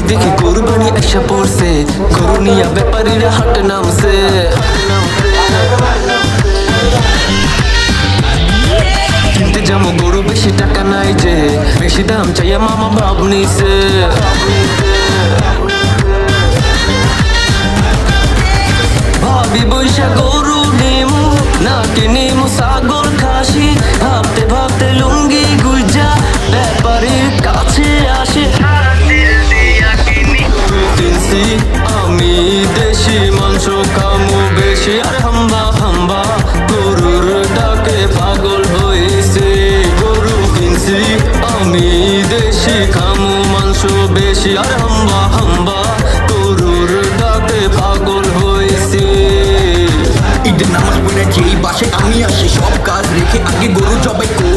দেখি কোরবানি এসে পড়ছে, করুনিয়া ব্যাপারীরা হাটে নামছে। কিনতে যাবো গরু, বেশি টাকা নাই যে, বেশি দাম চাইয়া মামা ভাব নিছে। ভাবি বৈশা গরু নিমু নাকি নিমু ছাগল খাসি, ভাবতে ভাবতে লুঙ্গি গুইজা ব্যাপারীর কাছে আসে। কিনছি আমি দেশি, মাংস খামু বেশি, আর হাম্বা হাম্বা গরুর ডাকে পাগল হয়েছে। গরু কিনছি আমি দেশি, খামু মাংস বেশি, আর হাম্বা হাম্বা গরুর ডাকে পাগল হয়েছে। ঈদের নামাজ পড়ে যেই বাসে আমি আসি, সব কাজ রেখে আগে গরু জবাই করি।